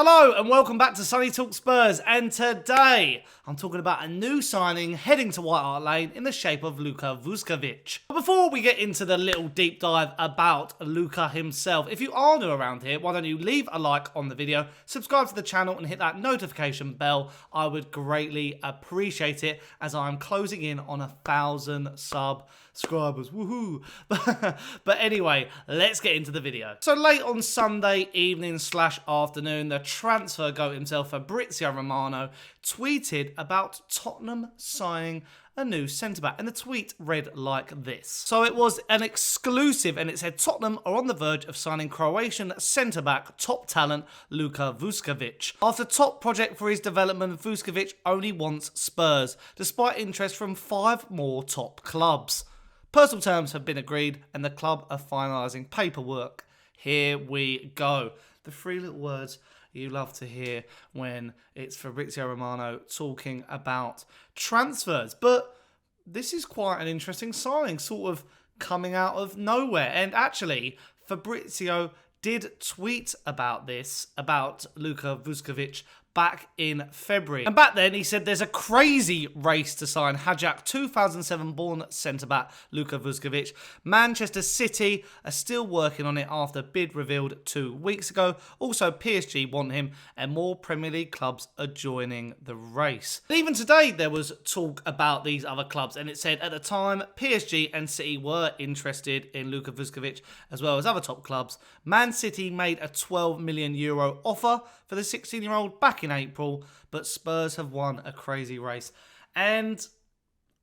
Hello and welcome back to Sonny Talk Spurs, and today I'm talking about a new signing heading to White Hart Lane in the shape of Luka Vuskovic. But before we get into the little deep dive about Luka himself, if you are new around here, why don't you leave a like on the video, subscribe to the channel and hit that notification bell. I would greatly appreciate it as I'm closing in on 1,000 subscribers. Woohoo! But anyway, let's get into the video. So late on Sunday evening / afternoon, the transfer goat himself, Fabrizio Romano, tweeted about Tottenham signing a new centre-back, and the tweet read like this. So it was an exclusive, and it said Tottenham are on the verge of signing Croatian centre-back top talent Luka Vuskovic. After top project for his development, Vuskovic only wants Spurs, despite interest from 5 more top clubs. Personal terms have been agreed, and the club are finalising paperwork. Here we go. The 3 little words you love to hear when it's Fabrizio Romano talking about transfers. But this is quite an interesting signing, sort of coming out of nowhere. And actually, Fabrizio did tweet about this, about Luka Vuskovic, back in February. And back then, he said there's a crazy race to sign Hajduk 2007-born centre-back Luka Vuskovic. Manchester City are still working on it after bid revealed 2 weeks ago. Also, PSG want him, and more Premier League clubs are joining the race. And even today, there was talk about these other clubs, and it said at the time, PSG and City were interested in Luka Vuskovic, as well as other top clubs. Man City made a €12 million offer for the 16-year-old back in April, but Spurs have won a crazy race. And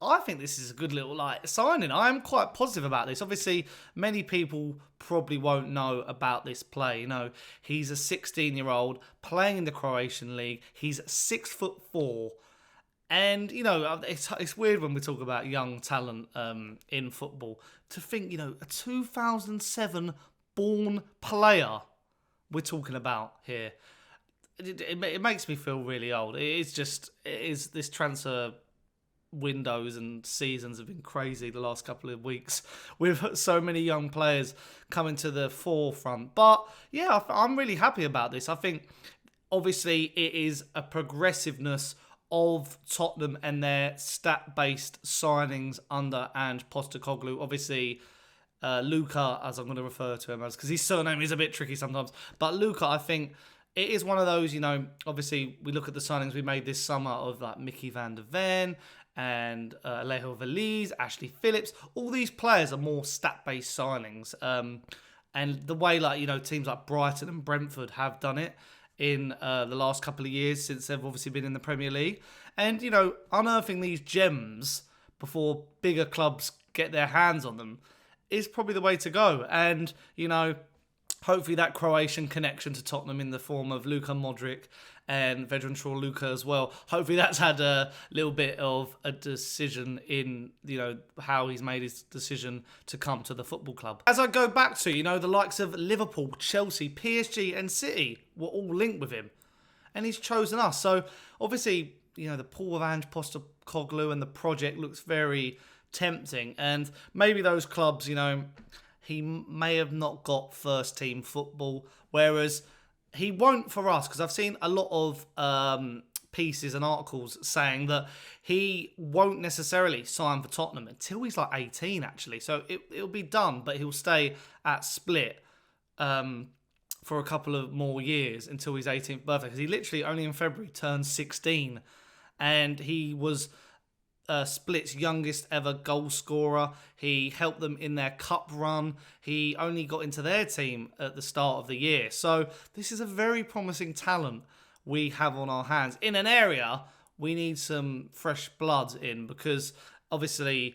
I think this is a good little signing. I am quite positive about this. Obviously, many people probably won't know about this play. You know, he's a 16-year-old playing in the Croatian league. He's 6'4". And, you know, it's weird when we talk about young talent in football to think, you know, a 2007 born player we're talking about here. It makes me feel really old. This transfer windows and seasons have been crazy the last couple of weeks with so many young players coming to the forefront. But yeah, I'm really happy about this. I think obviously it is a progressiveness of Tottenham and their stat-based signings under Ange Postecoglou. Obviously, Luka, as I'm going to refer to him as, because his surname is a bit tricky sometimes. But Luka, I think it is one of those, you know, obviously we look at the signings we made this summer of like Micky van der Ven and Alejo Veliz, Ashley Phillips. All these players are more stat-based signings. And the way, like, you know, teams like Brighton and Brentford have done it in the last couple of years since they've obviously been in the Premier League. And, you know, unearthing these gems before bigger clubs get their hands on them is probably the way to go. And, you know, hopefully that Croatian connection to Tottenham in the form of Luka Modric and Vedran Corluka as well. Hopefully that's had a little bit of a decision in, you know, how he's made his decision to come to the football club. As I go back to, you know, the likes of Liverpool, Chelsea, PSG and City were all linked with him. And he's chosen us. So obviously, you know, the pool of Ange Postecoglou and the project looks very tempting. And maybe those clubs, you know, he may have not got first team football, whereas he won't for us, because I've seen a lot of pieces and articles saying that he won't necessarily sign for Tottenham until he's like 18, actually. So it'll be done, but he'll stay at Split for a couple of more years until his 18th birthday, because he literally only in February turned 16, and he was Split's youngest ever goal scorer. He helped them in their cup run. He only got into their team at the start of the year. So this is a very promising talent we have on our hands in an area we need some fresh blood in, because obviously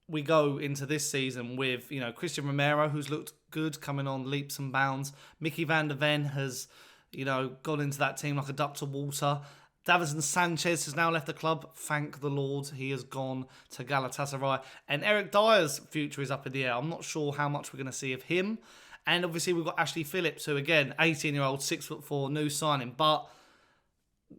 we go into this season with, you know, Christian Romero, who's looked good, coming on leaps and bounds. Micky van der Ven has, you know, gone into that team like a duck to water. Davinson Sanchez has now left the club. Thank the Lord, he has gone to Galatasaray. And Eric Dyer's future is up in the air. I'm not sure how much we're going to see of him. And obviously we've got Ashley Phillips, who again, 18-year-old, 6'4", new signing. But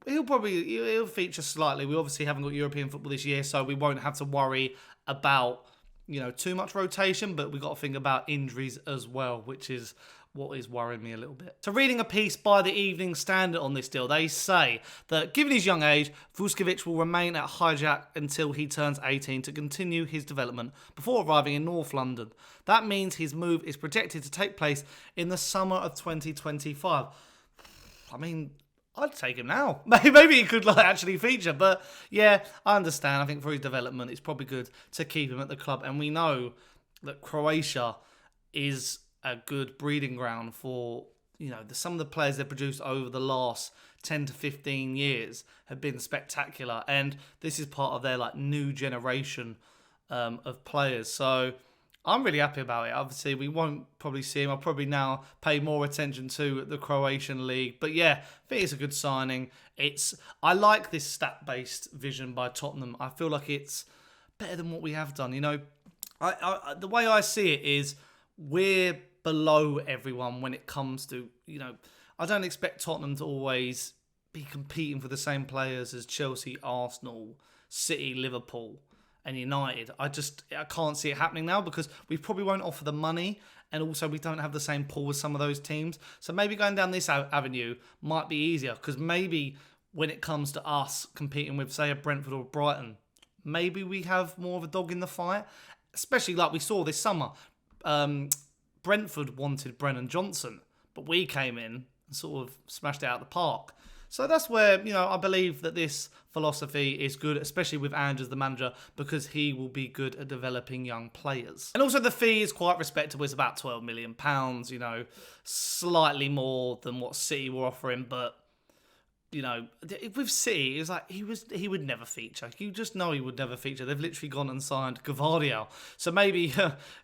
he'll feature slightly. We obviously haven't got European football this year, so we won't have to worry about you know, too much rotation, but we've got to think about injuries as well, which is what is worrying me a little bit. So reading a piece by the Evening Standard on this deal, they say that given his young age, Vuskovic will remain at Hajduk until he turns 18 to continue his development before arriving in North London. That means his move is projected to take place in the summer of 2025. I mean, I'd take him now. Maybe he could actually feature, but yeah, I understand. I think for his development, it's probably good to keep him at the club. And we know that Croatia is a good breeding ground for, you know, some of the players they've produced over the last 10 to 15 years have been spectacular. And this is part of their new generation of players. So I'm really happy about it. Obviously, we won't probably see him. I'll probably now pay more attention to the Croatian league. But yeah, I think it's a good signing. I like this stat-based vision by Tottenham. I feel like it's better than what we have done. You know, the way I see it is we're below everyone when it comes to, you know, I don't expect Tottenham to always be competing for the same players as Chelsea, Arsenal, City, Liverpool and United. I can't see it happening now because we probably won't offer the money, and also we don't have the same pull with some of those teams. So maybe going down this avenue might be easier, because maybe when it comes to us competing with, say, a Brentford or Brighton, maybe we have more of a dog in the fight, especially like we saw this summer. Brentford wanted Brennan Johnson, but we came in and sort of smashed it out of the park. So that's where, you know, I believe that this philosophy is good, especially with Ange as the manager, because he will be good at developing young players. And also the fee is quite respectable. It's about £12 million, you know, slightly more than what City were offering, but you know, with City, it's like he would never feature. You just know he would never feature. They've literally gone and signed Gvardiol. So maybe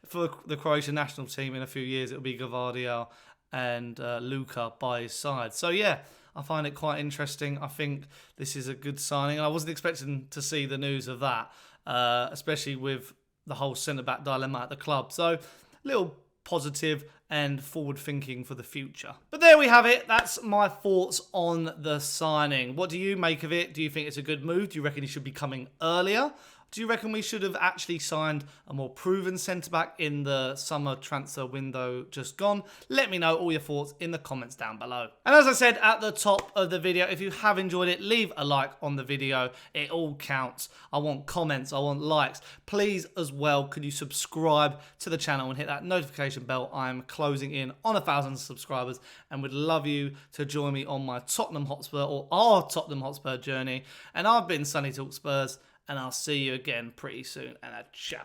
for the Croatian national team in a few years, it'll be Gvardiol and Luka by his side. So yeah, I find it quite interesting. I think this is a good signing. And I wasn't expecting to see the news of that, especially with the whole centre-back dilemma at the club. So little positive and forward thinking for the future. But there we have it. That's my thoughts on the signing. What do you make of it? Do you think it's a good move? Do you reckon he should be coming earlier? Do you reckon we should have actually signed a more proven centre-back in the summer transfer window just gone? Let me know all your thoughts in the comments down below. And as I said at the top of the video, if you have enjoyed it, leave a like on the video. It all counts. I want comments. I want likes. Please, as well, could you subscribe to the channel and hit that notification bell? I'm closing in on 1,000 subscribers and would love you to join me on my Tottenham Hotspur or our Tottenham Hotspur journey. And I've been Sonny Talk Spurs, and I'll see you again pretty soon. And a ciao.